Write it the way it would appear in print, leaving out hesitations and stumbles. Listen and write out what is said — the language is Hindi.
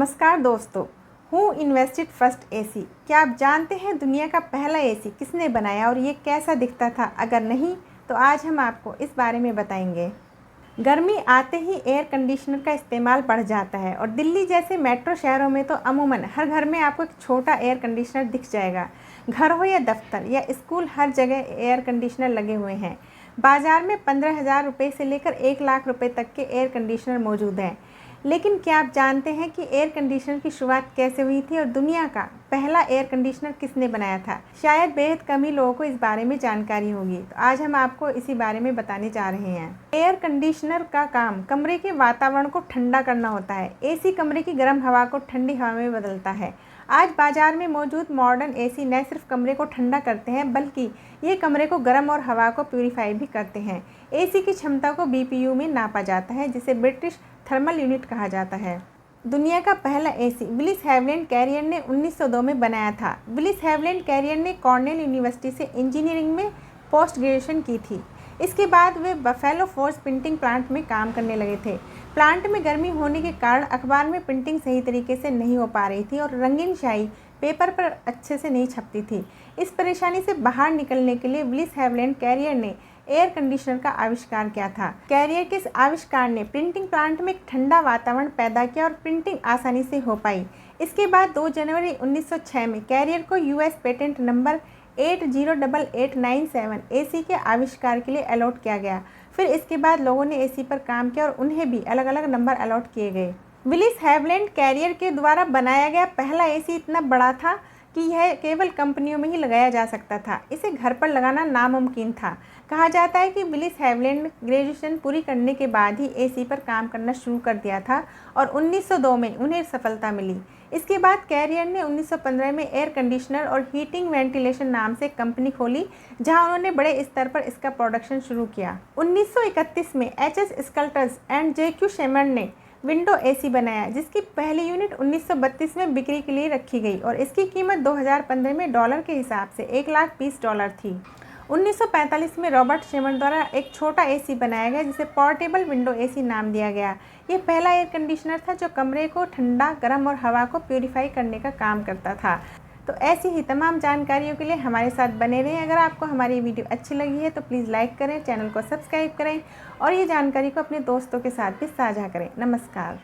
नमस्कार दोस्तों, हूँ इन्वेस्टेड फर्स्ट एसी। क्या आप जानते हैं दुनिया का पहला एसी किसने बनाया और ये कैसा दिखता था? अगर नहीं तो आज हम आपको इस बारे में बताएंगे। गर्मी आते ही एयर कंडीशनर का इस्तेमाल बढ़ जाता है और दिल्ली जैसे मेट्रो शहरों में तो अमूमन हर घर में आपको एक छोटा एयर कंडीशनर दिख जाएगा। घर हो या दफ्तर या स्कूल, हर जगह एयर कंडीशनर लगे हुए हैं। बाज़ार में 15,000 रुपये से लेकर 1 लाख रुपये तक के एयर कंडीशनर मौजूद हैं। लेकिन क्या आप जानते हैं कि एयर कंडीशनर की शुरुआत कैसे हुई थी और दुनिया का पहला एयर कंडीशनर किसने बनाया था? शायद बेहद कम ही लोगों को इस बारे में जानकारी होगी, तो आज हम आपको इसी बारे में बताने जा रहे हैं। एयर कंडीशनर का काम कमरे के वातावरण को ठंडा करना होता है। एसी कमरे की गर्म हवा को ठंडी हवा में बदलता है। आज बाजार में मौजूद मॉडर्न एसी न सिर्फ कमरे को ठंडा करते हैं, बल्कि ये कमरे को गर्म और हवा को प्यूरिफाई भी करते हैं। एसी की क्षमता को बीपीयू में नापा जाता है, जिसे ब्रिटिश थर्मल यूनिट कहा जाता है। दुनिया का पहला एसी विलिस हेवलैंड कैरियर ने 1902 में बनाया था। विलिस हेवलैंड कैरियर ने कॉर्नेल यूनिवर्सिटी से इंजीनियरिंग में पोस्ट ग्रेजुएशन की थी। इसके बाद वे बफेलो फोर्स प्रिंटिंग प्लांट में काम करने लगे थे। प्लांट में गर्मी होने के कारण अखबार में प्रिंटिंग सही तरीके से नहीं हो पा रही थी और रंगीन स्याही पेपर पर अच्छे से नहीं छपती थी। इस परेशानी से बाहर निकलने के लिए विलिस हेवलैंड कैरियर ने एयर कंडीशनर का आविष्कार किया था। कैरियर के इस आविष्कार ने प्रिंटिंग प्लांट में एक ठंडा वातावरण पैदा किया और प्रिंटिंग आसानी से हो पाई। इसके बाद 2 जनवरी 1906 में कैरियर को यूएस पेटेंट नंबर 808897 एसी के आविष्कार के लिए अलॉट किया गया। फिर इसके बाद लोगों ने एसी पर काम किया और उन्हें भी अलग अलग नंबर अलॉट किए गए। विलिस हेवलैंड कैरियर के द्वारा बनाया गया पहला एसी इतना बड़ा था कि यह केवल कंपनियों में ही लगाया जा सकता था। इसे घर पर लगाना नामुमकिन था। कहा जाता है कि विलिस हेवलैंड ग्रेजुएशन पूरी करने के बाद ही एसी पर काम करना शुरू कर दिया था और 1902 में उन्हें सफलता मिली। इसके बाद कैरियर ने 1915 में एयर कंडीशनर और हीटिंग वेंटिलेशन नाम से कंपनी खोली, जहां उन्होंने बड़े स्तर पर इसका प्रोडक्शन शुरू किया। 1931 में एचएस स्कल्टर्स एंड जेक्यू शेमर ने विंडो एसी बनाया, जिसकी पहली यूनिट 1932 में बिक्री के लिए रखी गई और इसकी कीमत 2015 में डॉलर के हिसाब से $1,20,000 थी। 1945 में रॉबर्ट शेमर द्वारा एक छोटा एसी बनाया गया, जिसे पोर्टेबल विंडो एसी नाम दिया गया। यह पहला एयर कंडीशनर था जो कमरे को ठंडा, गर्म और हवा को प्यूरिफाई करने का काम करता था। तो ऐसी ही तमाम जानकारियों के लिए हमारे साथ बने रहें। अगर आपको हमारी वीडियो अच्छी लगी है तो प्लीज़ लाइक करें, चैनल को सब्सक्राइब करें और ये जानकारी को अपने दोस्तों के साथ भी साझा करें। नमस्कार।